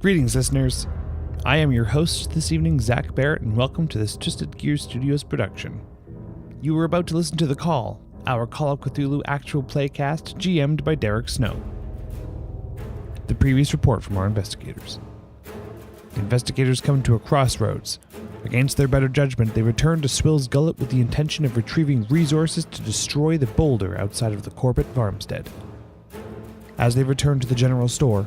Greetings, listeners. I am your host this evening, Zach Barrett, and welcome to this Twisted Gear Studios production. You are about to listen to The Call, our Call of Cthulhu actual playcast, GM'd by Derek Snow. The previous report from our investigators. The investigators come to a crossroads. Against their better judgment, they return to Swill's Gullet with the intention of retrieving resources to destroy the boulder outside of the Montgomery Farmstead. As they return to the general store,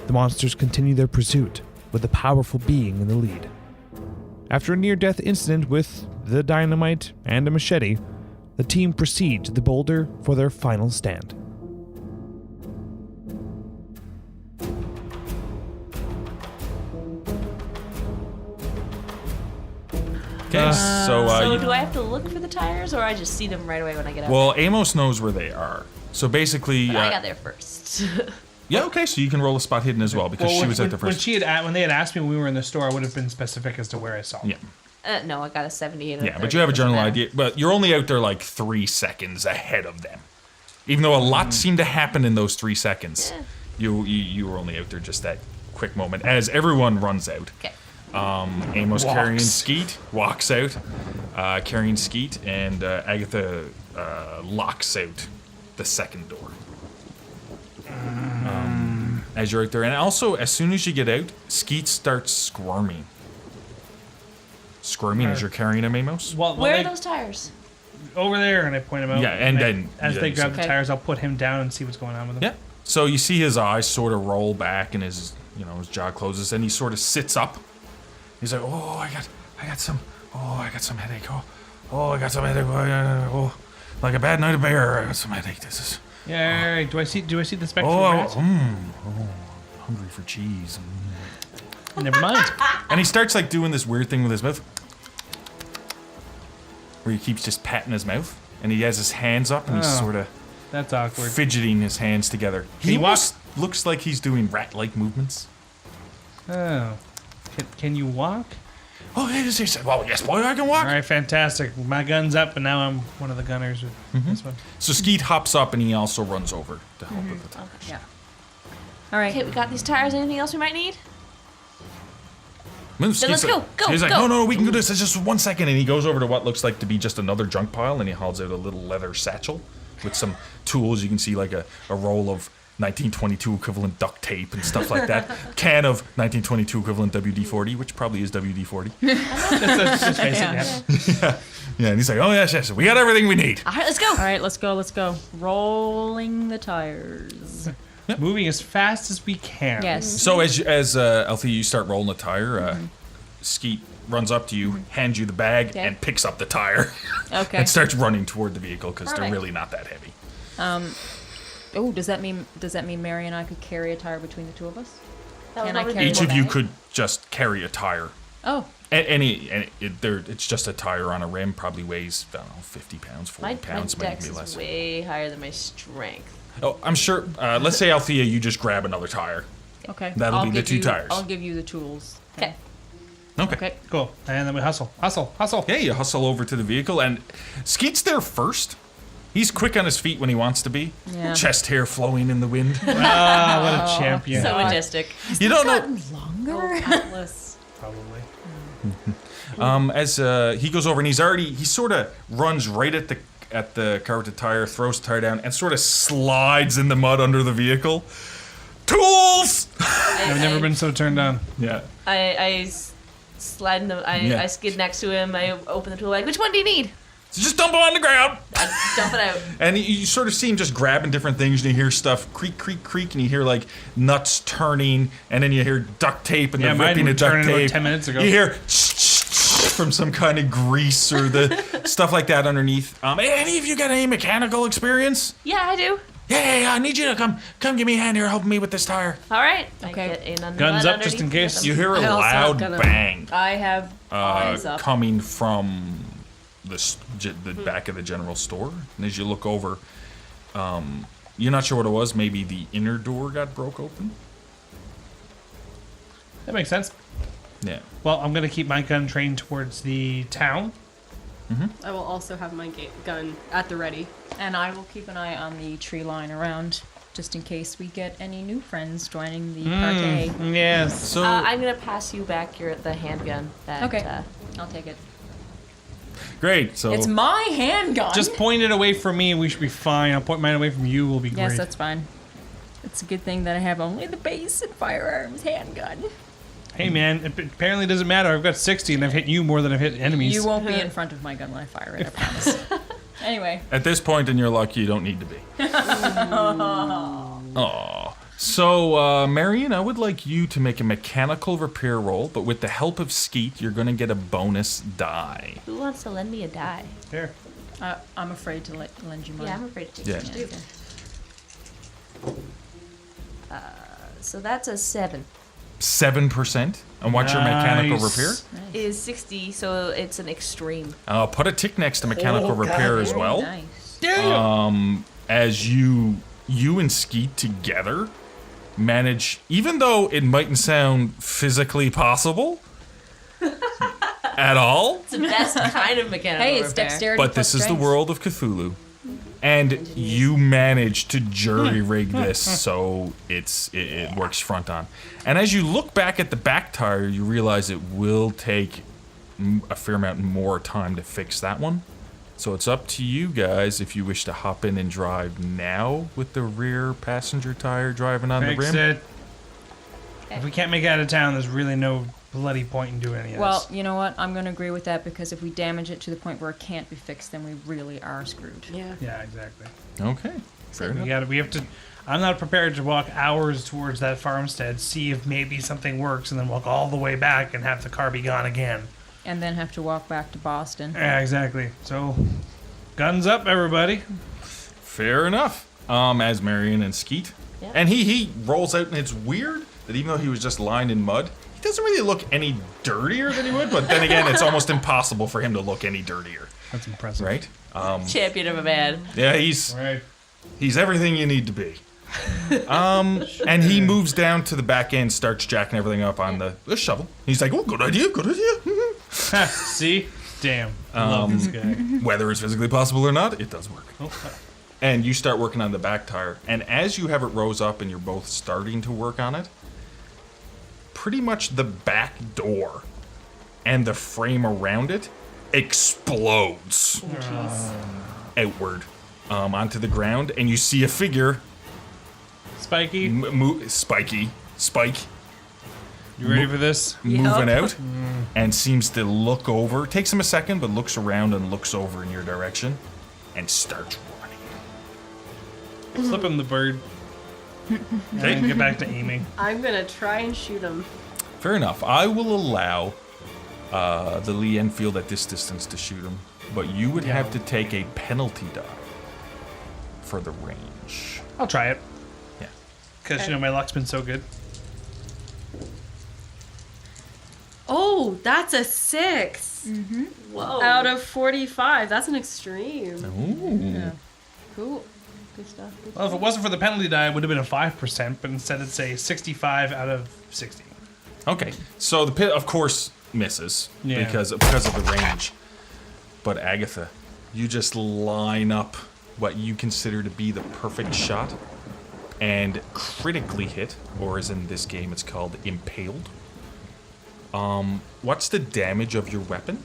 the monsters continue their pursuit, with a powerful being in the lead. After a near-death incident with the dynamite and a machete, the team proceed to the boulder for their final stand. Okay, so do I have to look for the tires, or I just see them right away when I get out? Well, Amos knows where they are. So basically... But I got there first. Yeah, okay, so you can roll a spot hidden as well, because she was out there first. When they had asked me when we were in the store, I would have been specific as to where I saw them. Yeah. No, I got a 78. Yeah, but you have a general idea. But you're only out there like 3 seconds ahead of them. Even though a lot seemed to happen in those 3 seconds, you were only out there just that quick moment. As everyone runs out. Okay. Amos carrying Skeet walks out, carrying Skeet, and Agatha locks out the second door. As you're out there, and also as soon as you get out, Skeet starts squirming. As you're carrying him, Amos. Well, Where are those tires? Over there, and I point him out. Yeah, and then as they grab the Okay. tires, I'll put him down and see what's going on with him. Yeah. So you see his eyes sort of roll back, and his jaw closes, and he sort of sits up. He's like, "Oh, I got some headache. Oh, I got some headache. Oh, like a bad night of bear. I got some headache. This is." Yeah. All right. Do I see the spectrum? Hungry for cheese. Never mind. And he starts like doing this weird thing with his mouth, where he keeps just patting his mouth, and he has his hands up, and he's sort of That's awkward. fidgeting his hands together. Can he walk? Looks like he's doing rat-like movements. Oh. Can you walk? Oh, he said, "Well, yes, boy, I can walk." All right, fantastic. My gun's up, and now I'm one of the gunners with this one. So Skeet hops up, and he also runs over to help with the time. Okay. Yeah. All right. Okay, we got these tires. Anything else we might need? Then let's go, He's like, go. no, we can do this. It's just 1 second. And he goes over to what looks like to be just another junk pile, and he hauls out a little leather satchel with some tools. You can see like a roll of 1922 equivalent duct tape and stuff like that. Can of 1922 equivalent WD-40, which probably is WD-40. That's just basic. Yeah, and he's like, oh, yes, we got everything we need. All right, let's go. All right, let's go. Rolling the tires. Moving as fast as we can. Yes. So as Althea, you start rolling the tire, Skeet runs up to you, hands you the bag, Okay. and picks up the tire. Okay. And starts running toward the vehicle because they're Perfect. really not that heavy. Oh, does that mean Mary and I could carry a tire between the two of us? That Can was I already carry Each one of you bag? could just carry a tire. Oh. It's just a tire on a rim, probably weighs, I don't know, 50 pounds, 40 My pounds, dex maybe is less. way higher than my strength. Oh, I'm sure, let's say, Althea, you just grab another tire. Okay. That'll I'll be the give 2 you- tires. I'll give you the tools. Okay. Okay. Cool. And then we hustle. Yeah, you hustle over to the vehicle, and Skeet's there first. He's quick on his feet when he wants to be. Yeah. Chest hair flowing in the wind. Ah, what a champion. So majestic. You don't know. Longer? Atlas. Probably. As he goes over, and he sort of runs right at the car with the tire, throws the tire down, and sort of slides in the mud under the vehicle. Tools! I've never been so turned on. Yeah. I slide in the. I skid next to him. I open the tool bag. Which one do you need? So just dump him on the ground. I dump it out. And you sort of see him just grabbing different things, and you hear stuff creak, creak, creak, and you hear like nuts turning, and then you hear duct tape and Yeah, the mine ripping were of duct turning about tape. 10 minutes ago. You hear from some kind of grease or the stuff like that underneath. Any of you got any mechanical experience? Yeah, I do. Yeah, I need you to come give me a hand here, helping me with this tire. All right. Okay. I get in on Guns the up just in case. You hear a I also loud gonna- bang I have eyes up. coming from the back of the general store. And as you look over, you're not sure what it was. Maybe the inner door got broke open. That makes sense. Yeah. Well, I'm going to keep my gun trained towards the town. I will also have my gun at the ready. And I will keep an eye on the tree line around just in case we get any new friends joining the party. Yes. So I'm gonna pass you back the handgun. Okay, I'll take it. great. So It's my handgun. Just point it away from me and we should be fine. I'll point mine away from you. We'll be great. Yes, that's fine. It's a good thing that I have only the basic firearms handgun. Hey, man, it apparently doesn't matter. I've got 60 and I've hit you more than I've hit enemies. You won't be in front of my gun when I fire it, I promise. Anyway. at this point in your luck, you don't need to be. Aww. So, Marion, I would like you to make a mechanical repair roll, but with the help of Skeet, you're going to get a bonus die. Who wants to lend me a die? Here. I'm afraid to lend you mine. Yeah, I'm afraid to take Yeah. it too. So that's a 7. 7%. And what's your mechanical Nice. repair? Is 60, so it's an extreme. Put a tick next to mechanical repair as well. Nice. As you and Skeet together manage, even though it mightn't sound physically possible at all, It's the best kind of mechanical Hey, it's repair. dexterity. but this is the world of Cthulhu. And you manage to jury rig this so it works front on. And as you look back at the back tire, you realize it will take a fair amount more time to fix that one. So it's up to you guys if you wish to hop in and drive now with the rear passenger tire driving on Fix the rim. it. If we can't make it out of town, there's really no bloody point in doing any of Well, this. you know what? I'm going to agree with that because if we damage it to the point where it can't be fixed, then we really are screwed. Yeah. Yeah, exactly. Okay. Fair enough. We have to. I'm not prepared to walk hours towards that farmstead, see if maybe something works, and then walk all the way back and have the car be gone again. And then have to walk back to Boston. Yeah, exactly. So, guns up, everybody. Fair enough. As Marion and Skeet. Yeah. And he rolls out, and it's weird that even though he was just lined in mud, he doesn't really look any dirtier than he would, but then again, it's almost impossible for him to look any dirtier, That's impressive. right? Champion of a man. Yeah, he's Right. everything you need to be. And he moves down to the back end, starts jacking everything up on the shovel. He's like, oh, good idea. See? Damn. I love this guy. Whether it's physically possible or not, it does work. And you start working on the back tire. And as you have it rose up and you're both starting to work on it, pretty much the back door and the frame around it explodes outward onto the ground. And you see a figure, Spiky, Spike, you ready for this? moving out and seems to look over. Takes him a second, but looks around and looks over in your direction and starts running. Slip him the bird. Then get back to aiming. I'm gonna try and shoot him. Fair enough. I will allow the Lee Enfield at this distance to shoot him, but you would have to take a penalty die for the range. I'll try it. Yeah. Because, you know, my luck's been so good. Oh, that's a 6. Whoa. Out of 45. That's an extreme. Ooh. Cool. Good stuff. Good Well, if it wasn't for the penalty die, it would have been a 5%, but instead it's a 65 out of 60. Okay. So the pit, of course, misses Yeah. because of the range. But Agatha, you just line up what you consider to be the perfect shot and critically hit, or as in this game it's called impaled. What's the damage of your weapon?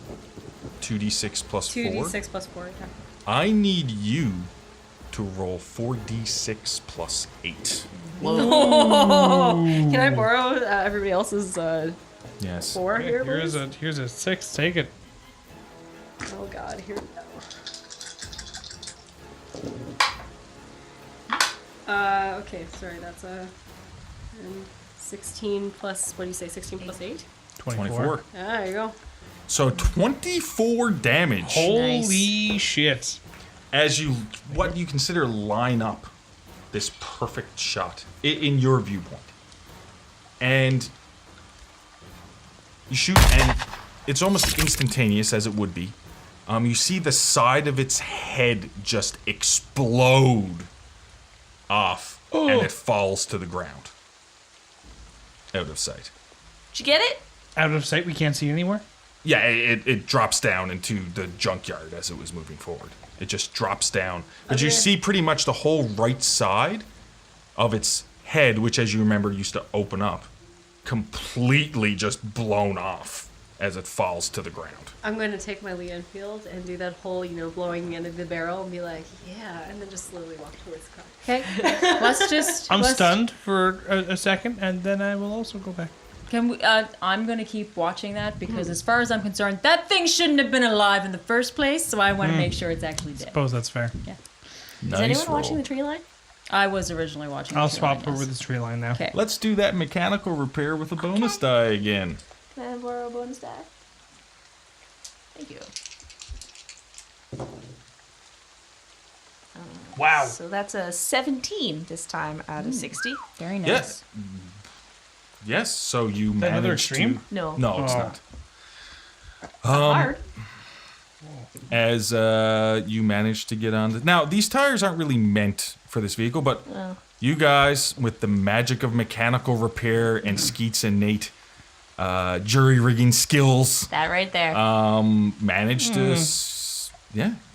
2d6 plus 4. 2d6 plus 4 attack. I need you to roll 4d6 plus 8. Can I borrow everybody else's Yes. 4 here, Here's please? here's a 6. Take it. Oh god, here we go. Okay, sorry, that's a 16 plus, what do you say, 16 plus 8? 24. There you go. So 24 damage Holy shit. as you, what you consider line up this perfect shot in your viewpoint. And you shoot, and it's almost instantaneous, as it would be. You see the side of its head just explode off, and it falls to the ground. Out of sight. Did you get it? Out of sight, we can't see anywhere? Yeah, it drops down into the junkyard as it was moving forward. It just drops down. But you see pretty much the whole right side of its head, which, as you remember, used to open up, completely just blown off as it falls to the ground. I'm going to take my Lee Enfield and do that whole, blowing into the barrel and be like, yeah, and then just slowly walk towards the car. Okay, let's just. I'm let's- stunned for a second, and then I will also go back. Can we? I'm gonna keep watching that because, as far as I'm concerned, that thing shouldn't have been alive in the first place. So I want to make sure it's actually dead. Suppose that's fair. Is anyone watching the tree line? I was originally watching. I'll the tree swap line, over yes. this tree line now. Okay. Let's do that mechanical repair with a bonus die again. Can I borrow a bonus die? Thank you. Wow. So that's a 17 this time out of 60. Very nice. Yes. Yes, so you that another managed extreme? to... No. No, it's Oh. not. Hard. As you managed to get on the... Now, these tires aren't really meant for this vehicle, but you guys, with the magic of mechanical repair and Skeet's innate jury-rigging skills, That right there. managed to...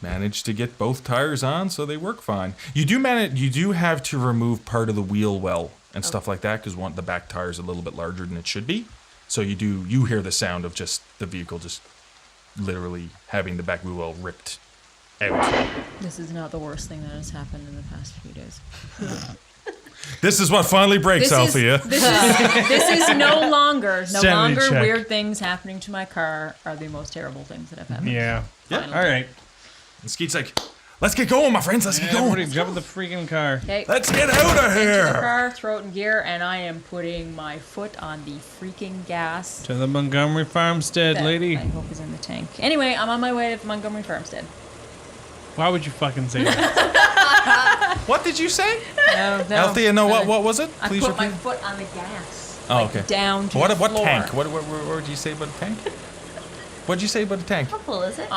managed to get both tires on, so they work fine. You do have to remove part of the wheel well and stuff like that, because the back tire is a little bit larger than it should be. So you hear the sound of just the vehicle just literally having the back wheel well ripped out. This is not the worst thing that has happened in the past few days. This is what finally breaks Althea. This is no longer Sanity check. weird things happening to my car are the most terrible things that have happened. Yeah. Yeah. All right. And Skeet's like, let's get going, my friends. Let's get Everybody going. jump in the freaking car. Okay. Let's get out of Into the here. car, throw it in gear, and I am putting my foot on the freaking gas. To the Montgomery Farmstead, that lady. I hope is in the tank. Anyway, I'm on my way to Montgomery Farmstead. Why would you fucking say that? What did you say? No, Althea, no, what was it? I Please put my repeat. foot on the gas. Oh, like, okay. Down to What the floor. tank? What did you say about a tank? What did you say about a tank? How full is it?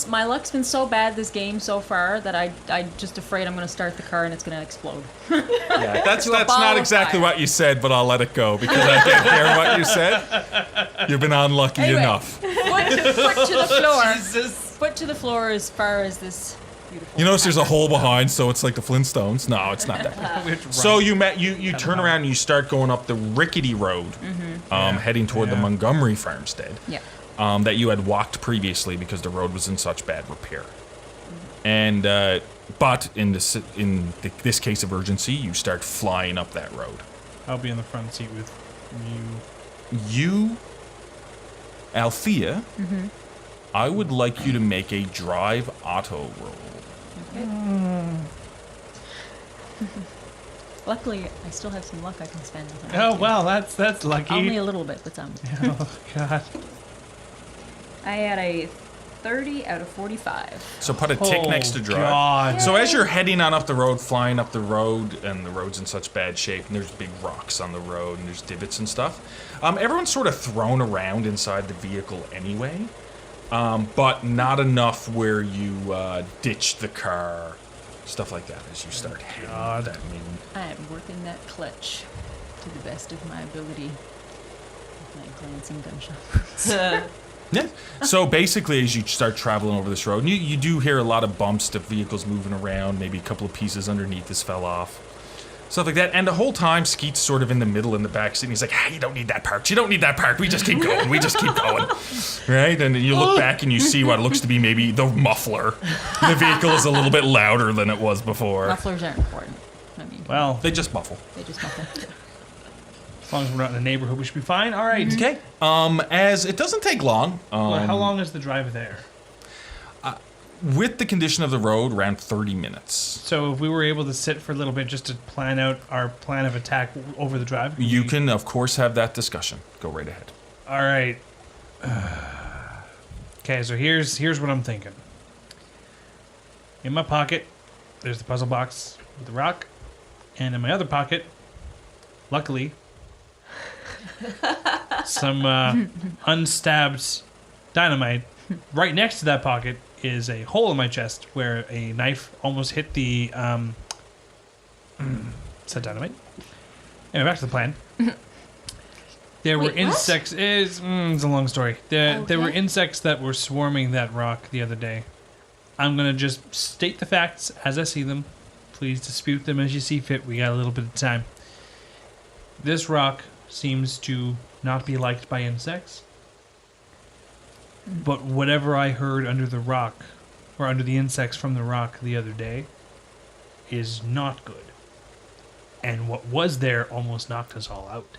My luck's been so bad this game so far that I'm just afraid I'm going to start the car and it's going to explode. Yeah, that's To a ball not of exactly fire. what you said, but I'll let it go because I can't hear what you said. You've been unlucky Anyway. enough. Foot to the floor. Foot to the floor as far as this beautiful. You notice there's a pattern. hole behind, so it's like the Flintstones. No, it's not that. We have to run. So you turn around and you start going up the rickety road, heading toward the Yeah. Montgomery Farmstead. Yeah. That you had walked previously because the road was in such bad repair. And but in this case of urgency, you start flying up that road. I'll be in the front seat with you. You, Althea, I would like you to make a drive auto roll. Luckily, I still have some luck I can spend. if I Oh want to. well, that's lucky. Only a little bit, but some. Oh god. I had a 30 out of 45. So put a tick next to drive. God. So as you're heading on up the road, flying up the road, and the road's in such bad shape, and there's big rocks on the road, and there's divots and stuff, everyone's sort of thrown around inside the vehicle anyway, but not enough where you ditch the car, stuff like that, as you start heading God. that main. I am working that clutch to the best of my ability with my glancing gunshot. Yeah. So basically, as you start traveling over this road, and you do hear a lot of bumps to vehicles moving around, maybe a couple of pieces underneath this fell off. Stuff like that. And the whole time, Skeet's sort of in the middle in the back seat. And he's like, you don't need that part. You don't need that part. We just keep going. We just keep going. Right? And then you look back and you see what looks to be maybe the muffler. The vehicle is a little bit louder than it was before. Mufflers aren't important. I mean, Well, They just muffle. they just muffle. as long as we're not in the neighborhood, we should be fine. All right. Okay. As it doesn't take long. Well, how long is the drive there? With the condition of the road, around 30 minutes. So if we were able to sit for a little bit just to plan out our plan of attack over the drive, You can, of course, have that discussion. Go right ahead. All right. Okay, so here's what I'm thinking. In my pocket, there's the puzzle box with the rock, and in my other pocket, luckily, some unstabbed dynamite. Right next to that pocket is a hole in my chest where a knife almost hit the said dynamite. Anyway, back to the plan. There were Wait, what? insects. It's a long story. There were Okay. insects that were swarming that rock the other day. I'm gonna just state the facts as I see them. Please dispute them as you see fit. We got a little bit of time. This rock seems to not be liked by insects. But whatever I heard under the rock, or under the insects from the rock the other day, is not good. And what was there almost knocked us all out.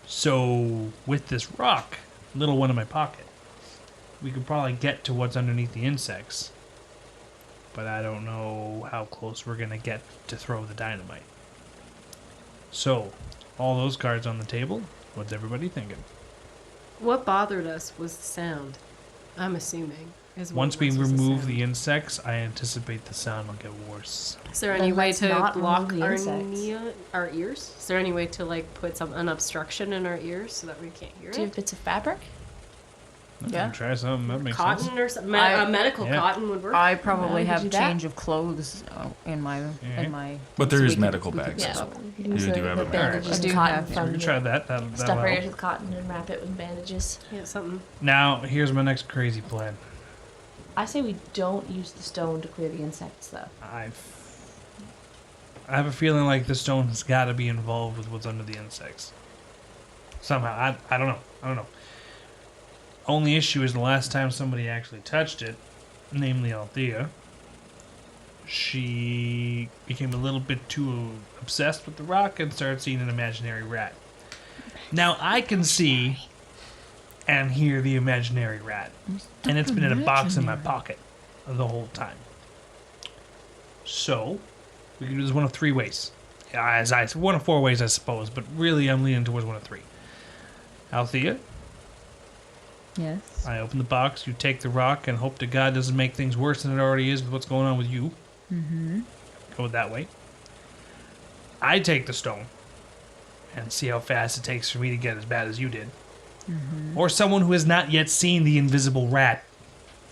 So, with this rock, little one in my pocket, we could probably get to what's underneath the insects. But I don't know how close we're going to get to throw the dynamite. So, all those cards on the table, what's everybody thinking? What bothered us was the sound. I'm assuming. Is what Once we was remove sound. the insects, I anticipate the sound will get worse. Is there Then any way let's to not block remove the our insects. our ears? Is there any way to like put an obstruction in our ears so that we can't hear Do you have it? bits of fabric? Yeah. Try something, that makes sense. Cotton or something? I- Medical Yeah. cotton would work. I probably could have do that. change of clothes in my Yeah. But there so is we can- medical we can bags. Yeah, So you can use you do the have a bandages bag. I and do cotton have- So we from can try that. stuff That'll our help. ears with cotton and wrap it with bandages. Yeah, something. Now, here's my next crazy plan. I say we don't use the stone to clear the insects, though. I have a feeling like the stone has got to be involved with what's under the insects. Somehow. I don't know. Only issue is the last time somebody actually touched it, namely Althea, she became a little bit too obsessed with the rock and started seeing an imaginary rat. Now I can see and hear the imaginary rat, and it's been in a box in my pocket the whole time. So, we can do this one of three ways. One of four ways, I suppose, but really I'm leaning towards one of three. Althea, Yes. I open the box, you take the rock, and hope to God doesn't make things worse than it already is with what's going on with you. Mm-hmm. Go that way. I take the stone, and see how fast it takes for me to get as bad as you did. Mm-hmm. Or someone who has not yet seen the invisible rat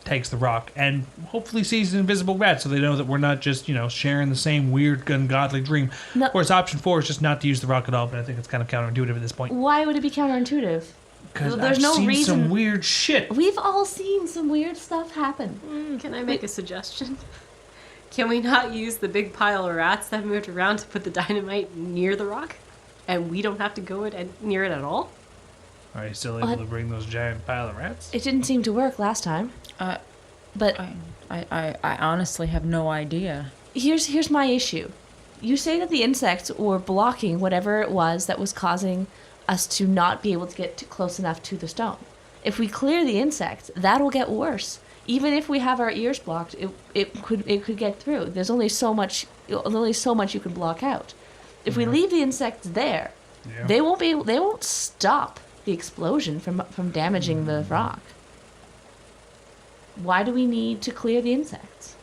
takes the rock, and hopefully sees an invisible rat so they know that we're not just, sharing the same weird, ungodly dream. No. Of course, option 4 is just not to use the rock at all, but I think it's kind of counterintuitive at this point. Why would it be counterintuitive? Because There's I've no seen reason- some weird shit. We've all seen some weird stuff happen. Can I make a suggestion? Can we not use the big pile of rats that moved around to put the dynamite near the rock? And we don't have to go near it at all? Are you still able What? to bring those giant pile of rats? It didn't seem to work last time. But I honestly have no idea. here's my issue. You say that the insects were blocking whatever it was that was causing us to not be able to get close enough to the stone. If we clear the insects, that'll get worse. Even if we have our ears blocked, it could get through. There's only so much you can block out. If we leave the insects there, Yeah. they won't stop the explosion from damaging the rock. Why do we need to clear the insects?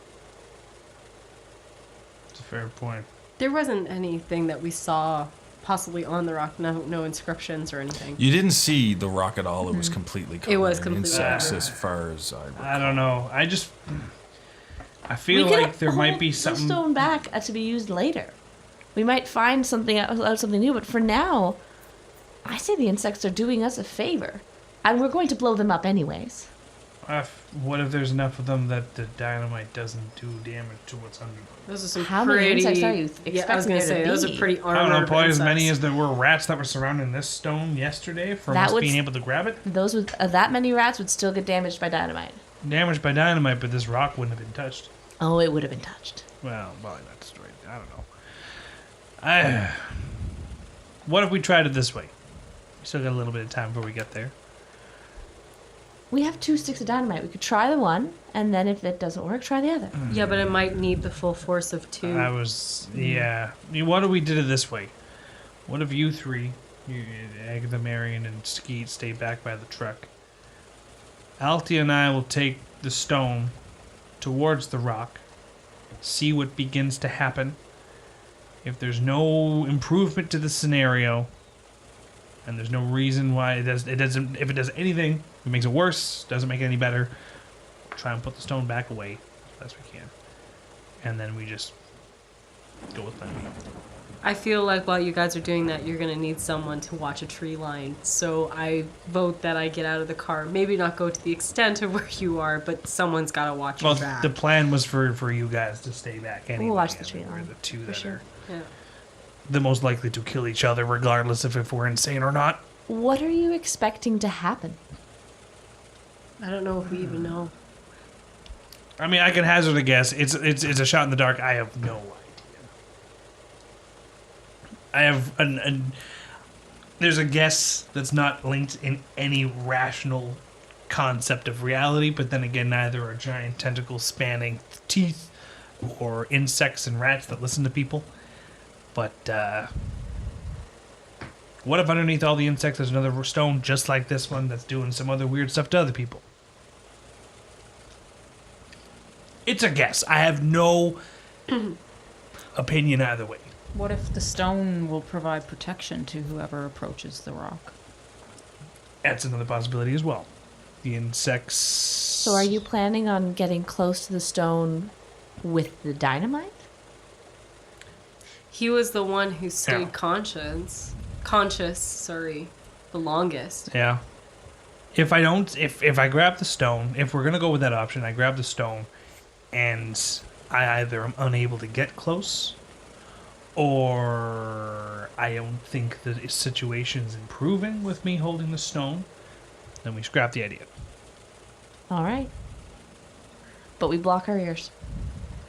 It's a fair point. There wasn't anything that we saw possibly on the rock, no inscriptions or anything. you didn't see the rock at all. It was completely covered was in completely insects, covered. as far as I recall. I don't know. I feel We could like there might be hold something. the stone back to be used later. We might find something out something new, but for now, I say the insects are doing us a favor, and we're going to blow them up anyways. What if there's enough of them that the dynamite doesn't do damage to what's under them? Those are some How pretty... many insects are you Yeah, I was expecting gonna there say, to those are be? pretty I armored don't know, probably as many insects. as there were rats that were surrounding this stone yesterday from That us would being s- able to grab it. Those with that many rats would still get damaged by dynamite. Damaged by dynamite, but this rock wouldn't have been touched. Oh, it would have been touched. Well, probably not destroyed. I don't know. What if we tried it this way? We still got a little bit of time before we get there. We have 2 sticks of dynamite. We could try the one, and then if it doesn't work, try the other. Yeah, but it might need the full force of 2. Yeah. I mean, what if we did it this way? What if you three, Agatha, Marion, and Skeet, stay back by the truck? Altia and I will take the stone towards the rock, see what begins to happen. If there's no improvement to the scenario, and there's no reason why if it does anything, if it makes it worse, doesn't make it any better, try and put the stone back away as best we can. And then we just go with plan B. I feel like while you guys are doing that, you're going to need someone to watch a tree line. So I vote that I get out of the car. Maybe not go to the extent of where you are, but someone's got to watch your back. The plan was for you guys to stay back anyway. We'll watch the and tree we're line, the two for that sure. are Yeah. the most likely to kill each other, regardless if we're insane or not. What are you expecting to happen? I don't know if we even know. I mean, I can hazard a guess. It's a shot in the dark. I have no idea. I have there's a guess that's not linked in any rational concept of reality, but then again, neither are giant tentacles spanning teeth or insects and rats that listen to people. But what if underneath all the insects there's another stone just like this one that's doing some other weird stuff to other people? It's a guess. I have no opinion either way. What if the stone will provide protection to whoever approaches the rock? That's another possibility as well. The insects... So are you planning on getting close to the stone with the dynamite? He was the one who stayed Yeah. conscious, the longest. Yeah. If I grab the stone, if we're going to go with that option, I grab the stone and I either am unable to get close or I don't think the situation's improving with me holding the stone, then we scrap the idea. All right. But we block our ears.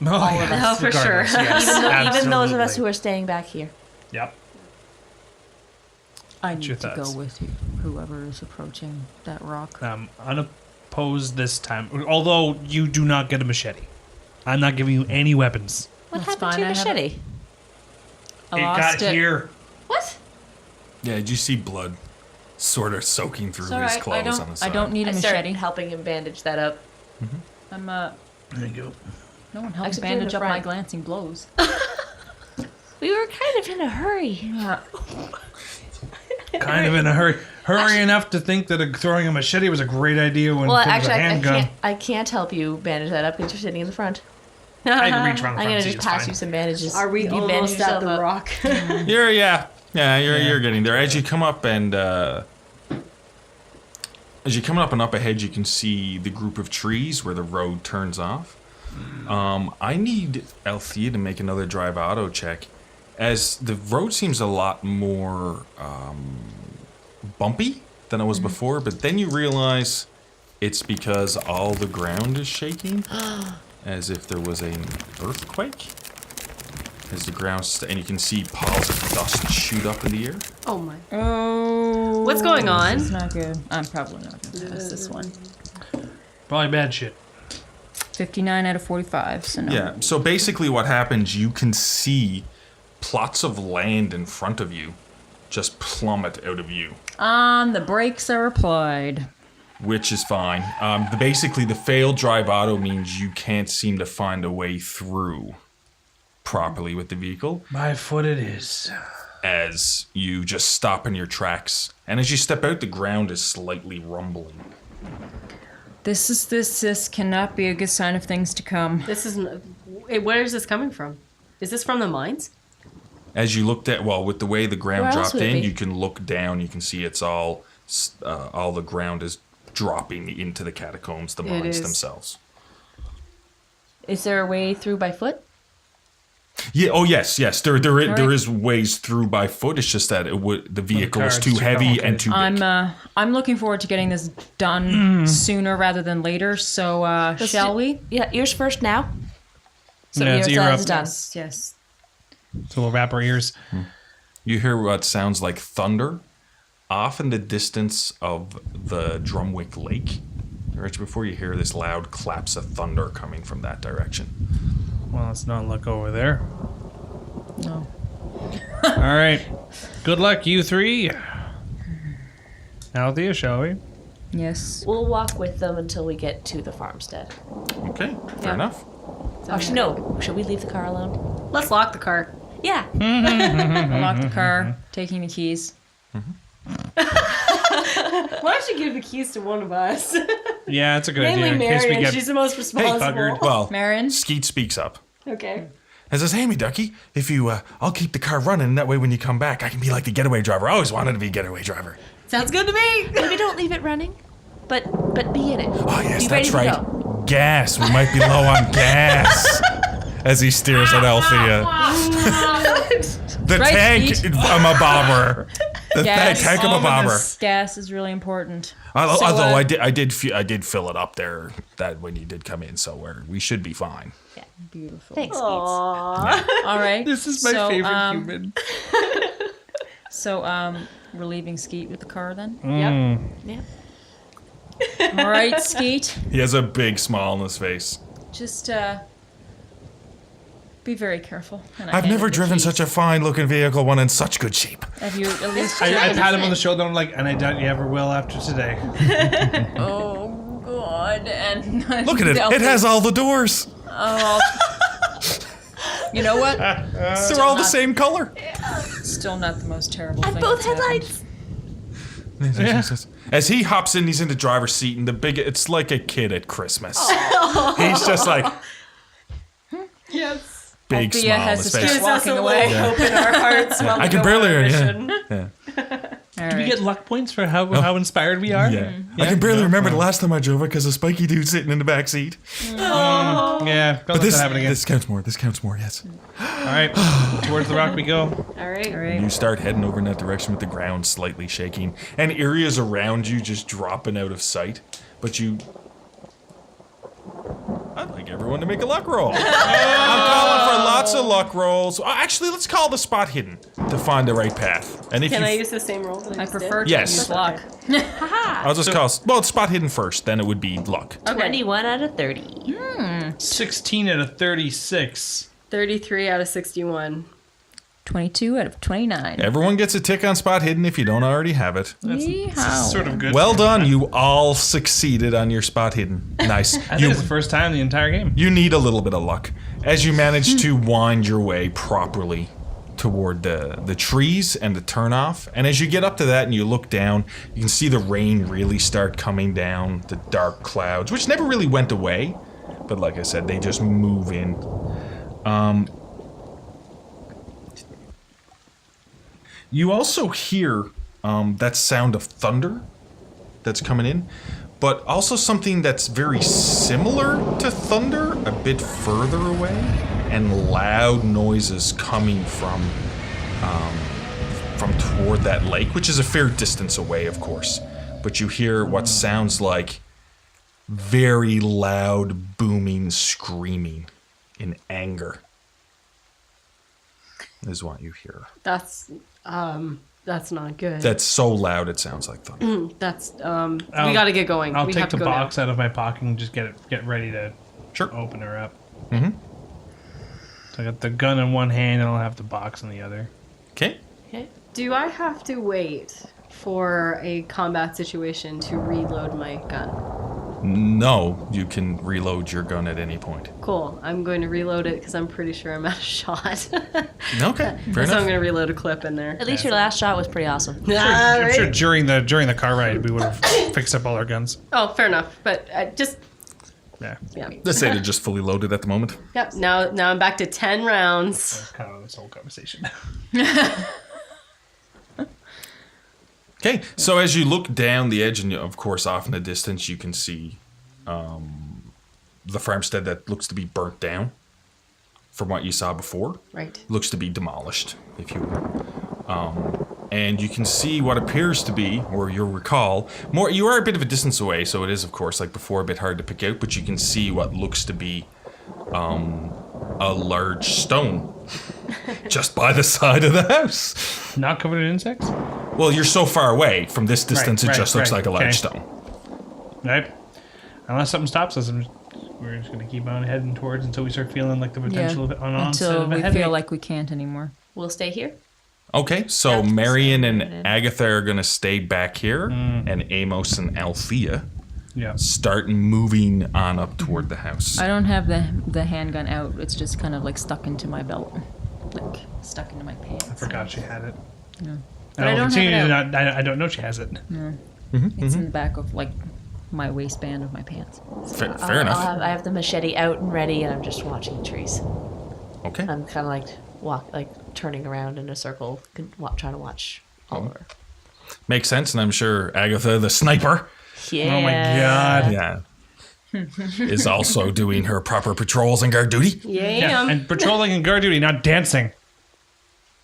Oh, All of us. Oh, for sure. regardless, yes, Even those of us absolutely. who are staying back here. Yep. I What's your need to thoughts? go with you, whoever is approaching that rock. Unopposed this time. Although you do not get a machete. I'm not giving you any weapons. What That's happened fine, to your I have it. machete? I It lost got it. here. What? Yeah, did you see blood sort of soaking through It's all his right. clothes on the I side? don't need a I start machete. helping him bandage that up. I'm There you go. no one helps Except you're in bandage the up my front. glancing blows. We were kind of in a hurry. Yeah. Kind of in a hurry. Enough to think that throwing a machete was a great idea when Well, it was actually, a I handgun. can't help you bandage that up because you're sitting in the front. I can reach around the I'm front. gonna see, just it's pass fine. you some bandages. Are we You bandage almost at yourself the up. rock? You're getting there. As you come up and as you're coming up and up ahead, you can see the group of trees where the road turns off. I need Althea to make another drive auto check, as the road seems a lot more bumpy than it was before. But then you realize it's because all the ground is shaking, as if there was an earthquake. As the ground, and you can see piles of dust shoot up in the air. Oh my. Oh. What's going on? This is not good. I'm probably not going to pass this one. Probably bad shit. 59 out of 45, so no. Yeah, so basically what happens, you can see plots of land in front of you just plummet out of view, The brakes are applied. which is fine. Basically, the failed drive auto means you can't seem to find a way through properly with the vehicle, My foot it is. as you just stop in your tracks. And as you step out, the ground is slightly rumbling. This cannot be a good sign of things to come. This isn't. Where is this coming from? Is this from the mines? As you looked at, with the way the ground Where else dropped would it in, be? you can look down. You can see it's all the ground is dropping into the catacombs, the mines is. themselves. Is there a way through by foot? Yeah. Oh, yes. There is ways through by foot. It's just that the vehicle is car's too too heavy and complicated. too big. I'm looking forward to getting this done sooner rather than later. So, shall we? Yeah, yours first now. So Yeah, yours it's ear is up. done. Yes. So we'll wrap our ears. You hear what sounds like thunder off in the distance of the Drumwick Lake. Right before you hear this loud claps of thunder coming from that direction. Well, let's not look over there. No. All right. Good luck, you three. Althea, shall we? Yes. We'll walk with them until we get to the farmstead. Okay, fair enough. Actually, no. Should we leave the car alone? Let's lock the car. Yeah. Lock the car, taking the keys. Why don't you give the keys to one of us? Yeah, it's a good Mainly idea. In case we Marion. get She's the most responsible. Well, Marion? Skeet speaks up. Okay. and says, "Hey, me ducky, if you, I'll keep the car running, and that way when you come back, I can be like the getaway driver. I always wanted to be a getaway driver." Sounds good to me. Maybe don't leave it running, but be in it. Oh yes, Be that's ready to right. go. Gas. We might be low on gas. As he stares at Althea. The Right, tank, Pete. I'm a bomber. The Gas. tank, I'm a bomber. Ominous. Gas is really important. Although I did fill it up there that when you did come in, so we should be fine. Beautiful. Thanks, Keats. All right. This is my favorite human. So, we're leaving Skeet with the car then? Yep. Yeah. All right, Skeet. He has a big smile on his face. Just, be very careful. And I've never driven such a fine-looking vehicle, one in such good shape. Have you at least I pat him on the shoulder. I'm like, and I doubt you ever will after today. Oh, God. And Look at it. It has all the doors. Oh, you know what? They're all the same color. Still not the most terrible And thing. both that's happened. headlights. As he hops in, he's in the driver's seat, and it's like a kid at Christmas. He's just like, Yes. big Althea smile on has his to face. start walking away. Hope in our hearts. While I we can go barely, on our yeah. mission. All Do we right. get luck points for how inspired we are? Yeah. I can barely remember the last time I drove it because of Spiky Dude sitting in the back seat. Yeah, don't let that happen again. This counts more. This counts more, yes. All right, towards the rock we go. All right. All right. You start heading over in that direction with the ground slightly shaking and areas around you just dropping out of sight. But I'd like everyone to make a luck roll. I'm calling for lots of luck rolls. Actually, let's call the spot hidden to find the right path. And if Can you, I use the same roll that I I just prefer did? to Yes. use luck. I'll just call. Well, it's spot hidden first. Then it would be luck. 21 out of 30. 16 out of 36. 33 out of 61. 22 out of 29. Everyone gets a tick on spot hidden if you don't already have it. Yeehaw. Sort of good. Well done. You all succeeded on your spot hidden. Nice. I think it's the first time in the entire game. You need a little bit of luck as you manage to wind your way properly toward the trees and the turnoff. And as you get up to that and you look down, you can see the rain really start coming down, the dark clouds, which never really went away. But like I said, they just move in. You also hear that sound of thunder that's coming in, but also something that's very similar to thunder a bit further away, and loud noises coming from toward that lake, which is a fair distance away, of course. But you hear what sounds like very loud, booming, screaming in anger. Is what you hear. That's not good. That's so loud it sounds like thunder. That's we got to get going. I'll we take have the to go box out of my pocket and just get ready to open her up. Mm-hmm. So I got the gun in one hand and I'll have the box in the other. Okay. now. Do I have to wait for a combat situation to reload my gun? No, you can reload your gun at any point. Cool. I'm going to reload it because I'm pretty sure I'm out of shot. Okay, fair So I'm enough. going to reload a clip in there. At least your last shot was pretty awesome. I'm sure during the car ride we would have fixed up all our guns. Oh, fair enough. But just Yeah. Let's say they're just fully loaded at the moment. yep. Now I'm back to 10 rounds. That's kind of this whole conversation. Okay, so as you look down the edge, and of course off in the distance, you can see the farmstead that looks to be burnt down from what you saw before. Right. Looks to be demolished, if you will. And you can see what appears to be, or you'll recall, you are a bit of a distance away, so it is, of course, like before, a bit hard to pick out, but you can see what looks to be a large stone just by the side of the house. Not covered in insects? Well, you're so far away from this distance, it just looks like a large okay. stone. Right. Unless something stops us, we're just going to keep on heading towards until we start feeling like the potential of it on onset Until of a we headache. feel like we can't anymore. We'll stay here. Okay, so Marion and Agatha are going to stay back here, and Amos and Althea Yeah. start moving on up toward the house. I don't have the handgun out. It's just kind of like stuck into my belt. Like stuck into my pants. I forgot she had it. Yeah. I I don't have it out. I don't know she has it. It's in the back of like my waistband of my pants. Fair enough. I have the machete out and ready, and I'm just watching the trees. Okay. I'm kind of like turning around in a circle, trying to watch Oliver. Makes sense, and I'm sure Agatha, the sniper, Yeah. Oh my god. yeah, is also doing her proper patrols and guard duty. Yeah, and patrolling and guard duty, not dancing.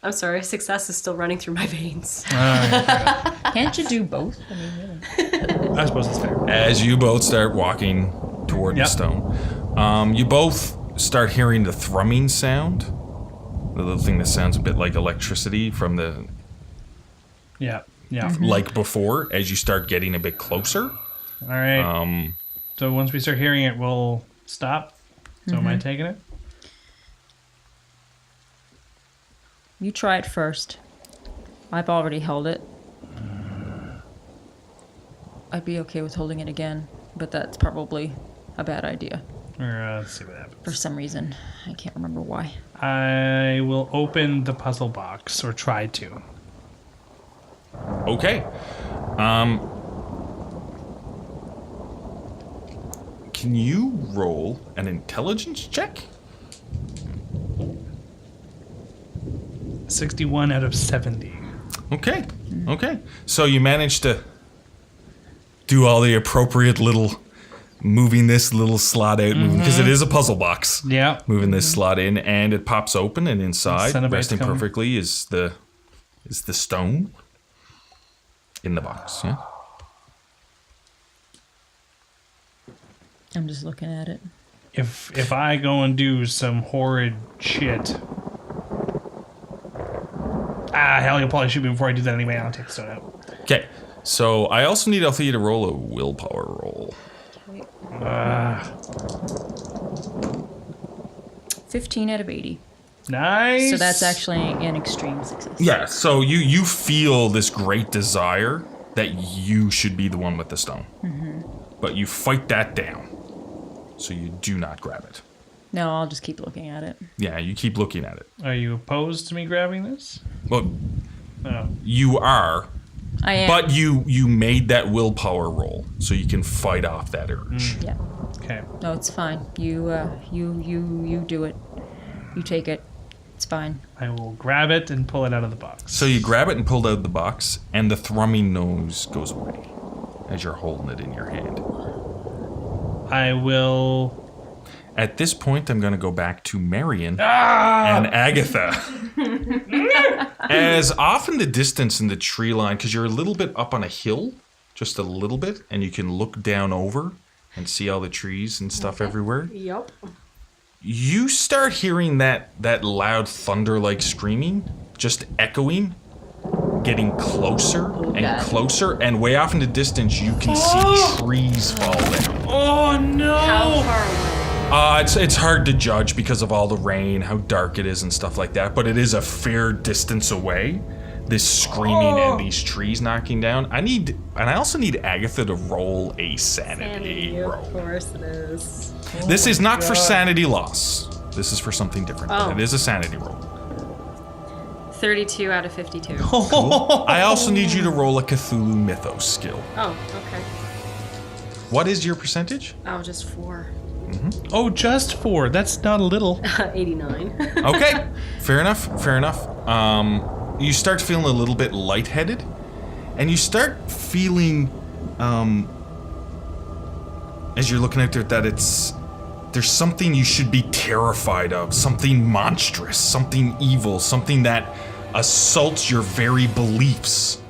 I'm sorry, success is still running through my veins. Can't you do both? I mean, really. I suppose that's fair. As you both start walking toward the stone, you both start hearing the thrumming sound. The little thing that sounds a bit like electricity from the Yeah. like before. As you start getting a bit closer, All right. So once we start hearing it, we'll stop. So am I taking it? You try it first. I've already held it. I'd be okay with holding it again, but that's probably a bad idea. Let's see what happens. For some reason. I can't remember why. I will open the puzzle box, or try to. okay. Can you roll an intelligence check? 61 out of 70. Okay. Okay. So you managed to do all the appropriate little moving this little slot out, because it is a puzzle box. Yeah. Moving this slot in, and it pops open, and inside, Cenobites resting come. perfectly, is the stone in the box. Yeah. I'm just looking at it. If I go and do some horrid shit. Hell, you'll probably shoot me before I do that anyway. I'll take the stone out. Okay. So I also need Althea to roll a willpower roll. 15 out of 80. Nice. So that's actually an extreme success. Yeah. So you feel this great desire that you should be the one with the stone, but you fight that down. So you do not grab it. No, I'll just keep looking at it. Yeah, you keep looking at it. Are you opposed to me grabbing this? Well, Oh. you are, I am. but you made that willpower roll, so you can fight off that urge. Yeah. Okay. No, it's fine. You do it. You take it. It's fine. I will grab it and pull it out of the box. So you grab it and pull it out of the box, and the thrumming noise goes away as you're holding it in your hand. I will. At this point, I'm going to go back to Marion and Agatha. As off in the distance in the tree line, because you're a little bit up on a hill, just a little bit, and you can look down over and see all the trees and stuff everywhere. Yep. You start hearing that loud thunder-like screaming, just echoing, getting closer and closer, and way off in the distance, you can see trees fall down. Oh no! How far away? It's hard to judge because of all the rain, how dark it is and stuff like that, but it is a fair distance away. This screaming and these trees knocking down. I also need Agatha to roll a sanity roll. Of course it is. This is not for sanity loss. This is for something different, but it is a sanity roll. 32 out of 52. I also need you to roll a Cthulhu Mythos skill. Oh, okay. What is your percentage? Oh, just 4. Oh, just 4. That's not a little. 89. Okay, fair enough. You start feeling a little bit lightheaded, and you start feeling, as you're looking out there, that there's something you should be terrified of, something monstrous, something evil, something that assaults your very beliefs.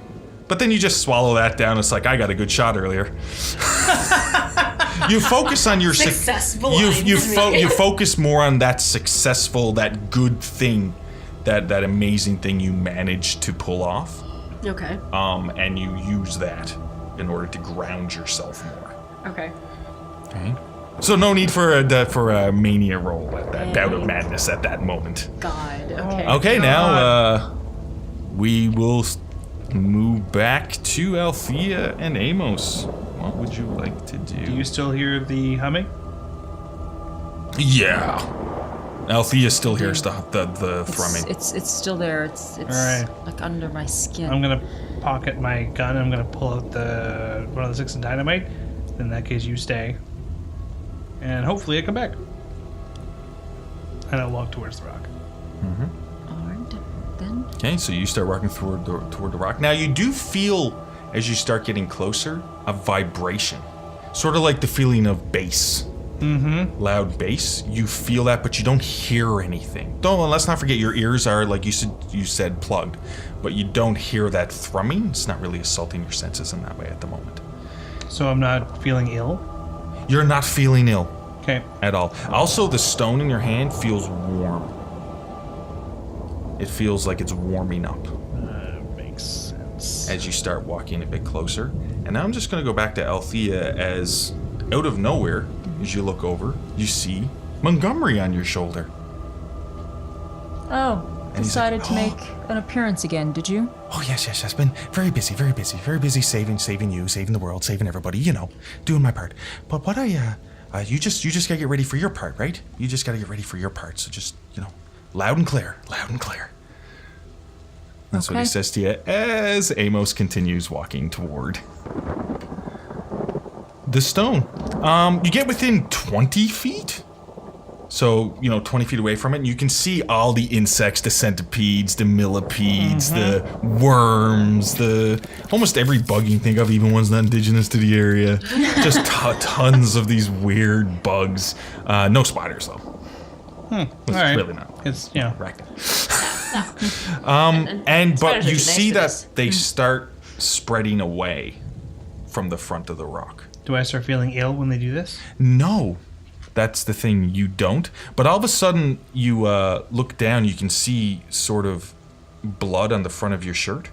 But then you just swallow that down. It's like, I got a good shot earlier. You focus on your Successful. you focus more on that successful, that good thing, that amazing thing you managed to pull off. Okay. And you use that in order to ground yourself more. Okay. Okay. So no need for a mania roll at that bout of madness at that moment. God. Okay. Okay, now we will move back to Althea and Amos. What would you like to do? Do you still hear the humming? Yeah. Althea still hears the thrumming. It's still there. It's Alright. like under my skin. I'm gonna pocket my gun. I'm gonna pull out one of the 6 and dynamite. In that case, you stay, and hopefully I come back. And I'll walk towards the rock. Alright, then. Okay, so you start walking toward the rock. Now you do feel, as you start getting closer, a vibration. Sort of like the feeling of bass. Mm-hmm. Loud bass. You feel that, but you don't hear anything. Let's not forget your ears are, like you said, plugged. But you don't hear that thrumming. It's not really assaulting your senses in that way at the moment. So I'm not feeling ill? You're not feeling ill. Okay. At all. Also, the stone in your hand feels warm. It feels like it's warming up. Makes sense. As you start walking a bit closer. And now I'm just going to go back to Althea as, out of nowhere, as you look over, you see Montgomery on your shoulder. Oh, he's decided like, to make an appearance again, did you? Oh, yes. Been very busy saving you, saving the world, saving everybody, doing my part. But what you just gotta get ready for your part, right? You just gotta get ready for your part. So just, loud and clear. That's what he says to you as Amos continues walking toward the stone. You get within 20 feet. So, 20 feet away from it, and you can see all the insects, the centipedes, the millipedes, the worms, almost every bug you can think of, even ones not indigenous to the area. Just tons of these weird bugs. No spiders, though. All right. Really not. It's, Arachnid. Spiders But are you nice see for that this. they start spreading away from the front of the rock. do I start feeling ill when they do this? No. That's the thing, you don't. But all of a sudden, you look down, you can see sort of blood on the front of your shirt.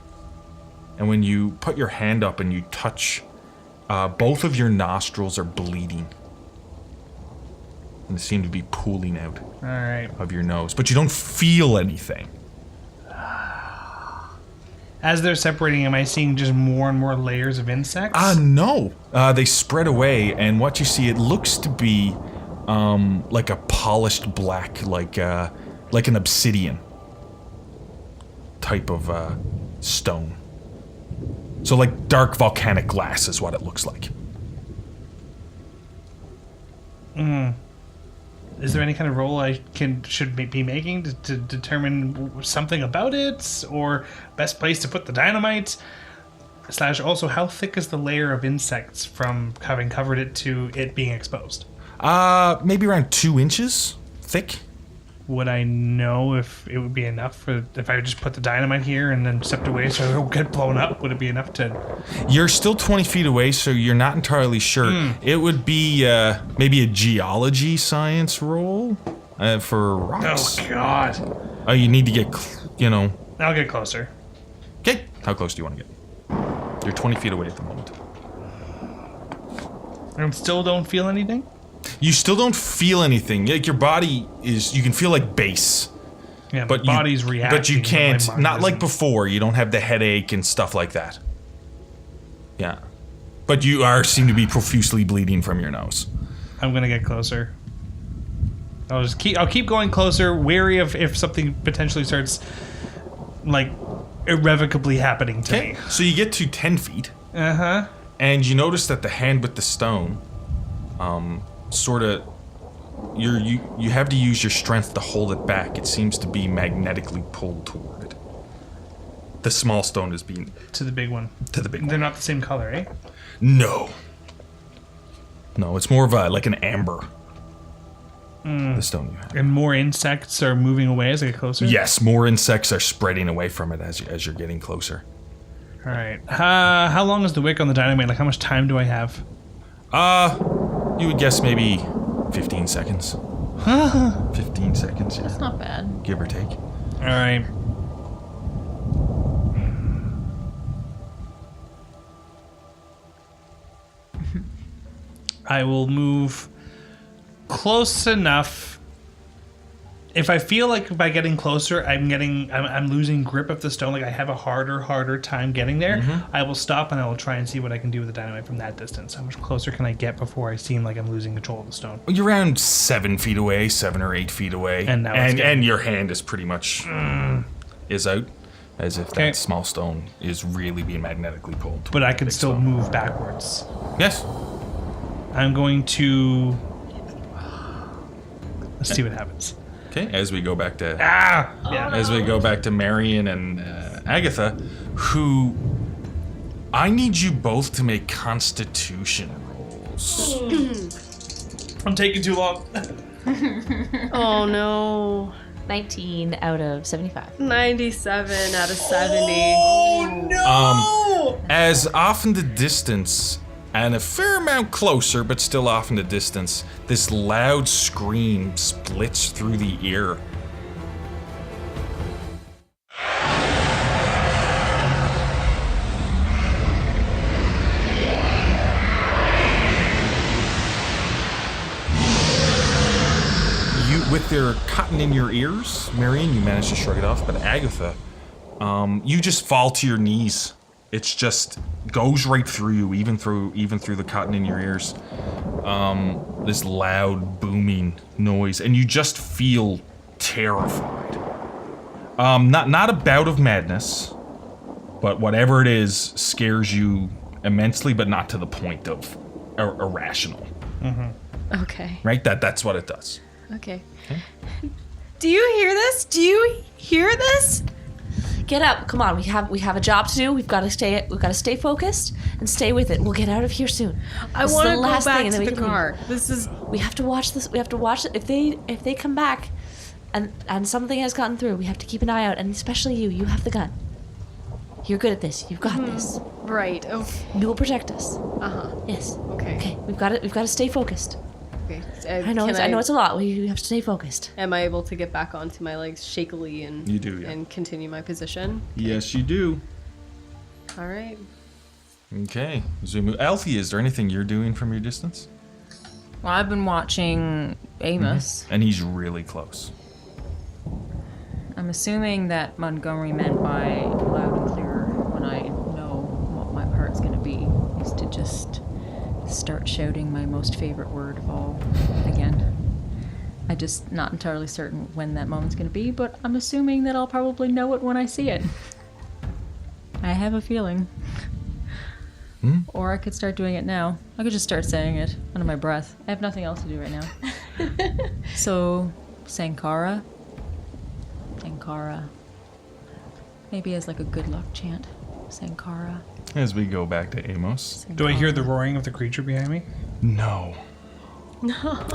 And when you put your hand up and you touch, both of your nostrils are bleeding. And they seem to be pooling out All right. of your nose. But you don't feel anything. As they're separating, am I seeing just more and more layers of insects? No. They spread away, and what you see, it looks to be like a polished black, like an obsidian type of stone. So like dark volcanic glass is what it looks like. Is there any kind of roll I should be making to determine something about it, or best place to put the dynamite? / also, how thick is the layer of insects from having covered it to it being exposed? Maybe around 2 inches thick. Would I know if it would be enough if I just put the dynamite here and then stepped away so it would get blown up? Would it be enough to... You're still 20 feet away, so you're not entirely sure. It would be maybe a geology science roll for rocks. Oh, God. Oh, you need to get, I'll get closer. Okay. How close do you want to get? You're 20 feet away at the moment. And still don't feel anything? You still don't feel anything. Like your body is, you can feel like bass. Yeah, But my body's reacting. But you but can't, my mind not like isn't. before. You don't have the headache and stuff like that. Yeah. But you seem to be profusely bleeding from your nose. I'm gonna get closer. I'll keep going closer, wary of if something potentially starts, like, irrevocably happening to me. So you get to 10 feet. Uh-huh. And you notice that the hand with the stone, sort of, you have to use your strength to hold it back. It seems to be magnetically pulled toward it. The small stone is being To the big one. to the big They're one. not the same color, eh? No, it's more of like an amber. The stone you have. And more insects are moving away as I get closer? Yes, more insects are spreading away from it as you're getting closer. All right. How long is the wick on the dynamite? Like, how much time do I have? You would guess maybe 15 seconds. 15 seconds, yeah. That's not bad. Give or take. All right. I will move close enough. If I feel like by getting closer, I'm losing grip of the stone, like I have a harder time getting there, I will stop and I will try and see what I can do with the dynamite from that distance. How much closer can I get before I seem like I'm losing control of the stone? You're around 7 feet away, 7 or 8 feet away. And now it's getting- and your hand is pretty much is out, as if Okay. that small stone is really being magnetically pulled. But I toward can the big still stone. move backwards. Yes. I'm going to... Let's see what happens. Okay, as we go back to Yeah. as we go back to Marion and Agatha, who I need you both to make Constitution rolls. I'm taking too long. Oh no. 19 out of 75. 97 out of 70. As off in the distance, and a fair amount closer, but still off in the distance, this loud scream splits through the ear. With their cotton in your ears, Marion, you manage to shrug it off, but Agatha, you just fall to your knees. It's just goes right through you, even through the cotton in your ears. This loud booming noise, and you just feel terrified. Not a bout of madness, but whatever it is scares you immensely, but not to the point of irrational. Okay. Right? That's what it does. Okay. Do you hear this? Do you hear this? Get up! Come on, we have a job to do. We've got to stay focused and stay with it. We'll get out of here soon. I This is want the to go last back thing, and to then we the can leave. car. This is. We have to watch this. We have to watch it. If they come back, and something has gotten through, we have to keep an eye out. And especially you. You have the gun. You're good at this. You've got this. Right. Oh. You will protect us. Yes. Okay. Okay. We've got to stay focused. Okay. I know it's a lot. We have to stay focused. Am I able to get back onto my legs shakily and You do, yeah. and continue my position? Yes, you do. All right. Okay. Zumu. Alfie, is there anything you're doing from your distance? Well, I've been watching Amos. And he's really close. I'm assuming that Montgomery meant by loud and clear when I know what my part's gonna be is to just start shouting my most favorite word of all again. I'm just not entirely certain when that moment's gonna be, but I'm assuming that I'll probably know it when I see it. I have a feeling. Or I could start doing it now. I could just start saying it under my breath. I have nothing else to do right now. So, Sankara. Maybe as like a good luck chant. Sankara. As we go back to Amos. Do I hear the roaring of the creature behind me? No.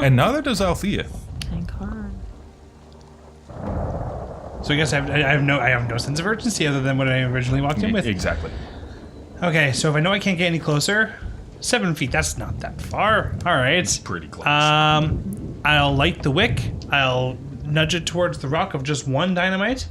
And neither does Althea. Sankara. So I guess I have no sense of urgency other than what I originally walked in with. Exactly. Okay, so if I know I can't get any closer, 7 feet, that's not that far. All right. Pretty close. I'll light the wick. I'll nudge it towards the rock of just one dynamite.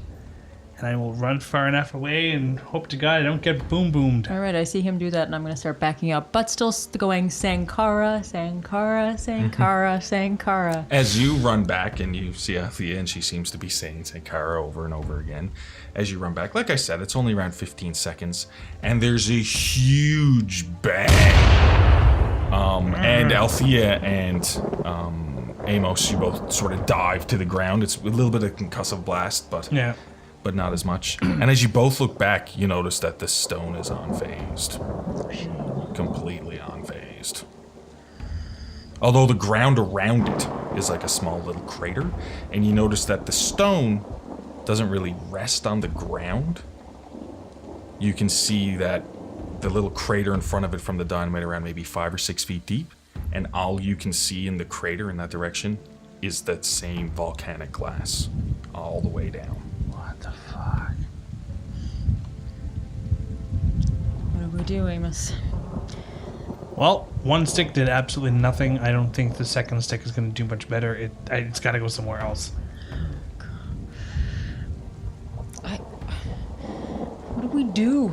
And I will run far enough away and hope to God I don't get boomed. All right, I see him do that, and I'm going to start backing up, but still going Sankara, Sankara, Sankara, Sankara. As you run back and you see Althea, and she seems to be saying Sankara over and over again. As you run back, like I said, it's only around 15 seconds, and there's a huge bang. And Althea and Amos, you both sort of dive to the ground. It's a little bit of concussive blast, but not as much. And as you both look back, you notice that the stone is unfazed. Completely unfazed. Although the ground around it is like a small little crater, and you notice that the stone doesn't really rest on the ground. You can see that the little crater in front of it from the dynamite around maybe 5 or 6 feet deep, and all you can see in the crater in that direction is that same volcanic glass all the way down. What the fuck? What do we do, Amos? Well, one stick did absolutely nothing. I don't think the second stick is going to do much better. It's got to go somewhere else. What do we do?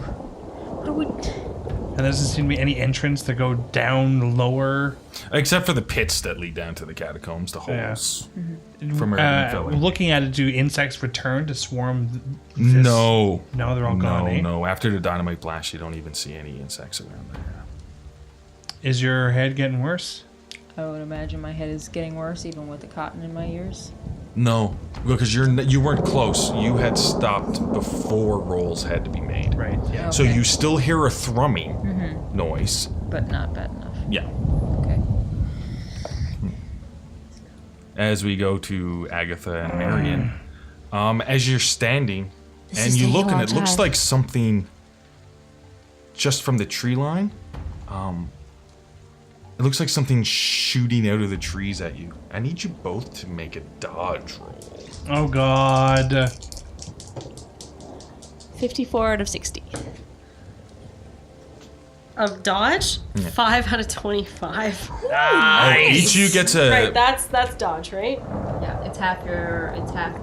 And there doesn't seem to be any entrance to go down lower. Except for the pits that lead down to the catacombs, the holes Yeah. from everything filling. Looking at it, do insects return to swarm? No. No, they're all gone, eh? No. After the dynamite blast, you don't even see any insects around there. Is your head getting worse? I would imagine my head is getting worse, even with the cotton in my ears. No, because you weren't close. You had stopped before rolls had to be made. Right, yeah. So Okay. you still hear a thrumming noise. But not bad enough. Yeah. Okay. as we go to Agatha and Marion. As you're standing This and is you taking look a and long it looks time. like something just from the tree line. It looks like something shooting out of the trees at you. I need you both to make a dodge roll. Oh God. 54 out of 60. Of dodge? 5 out of 25. Each you gets a... Right, that's dodge, right? Yeah, it's half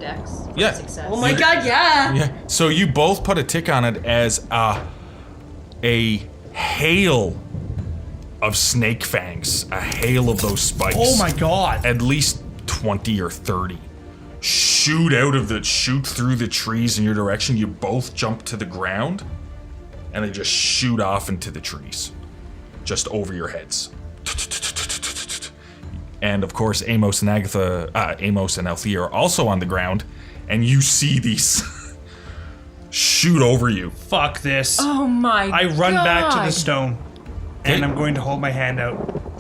dex. for Yeah. Success. Oh my god, yeah! Yeah. So you both put a tick on it as a hail of snake fangs. A hail of those spikes. Oh my God. At least 20 or 30. Shoot through the trees in your direction. You both jump to the ground. And they just shoot off into the trees. Just over your heads. And of course, Amos and Althea are also on the ground. And you see these shoot over you. Fuck this. Oh my God. I run back to the stone. Okay. And I'm going to hold my hand out.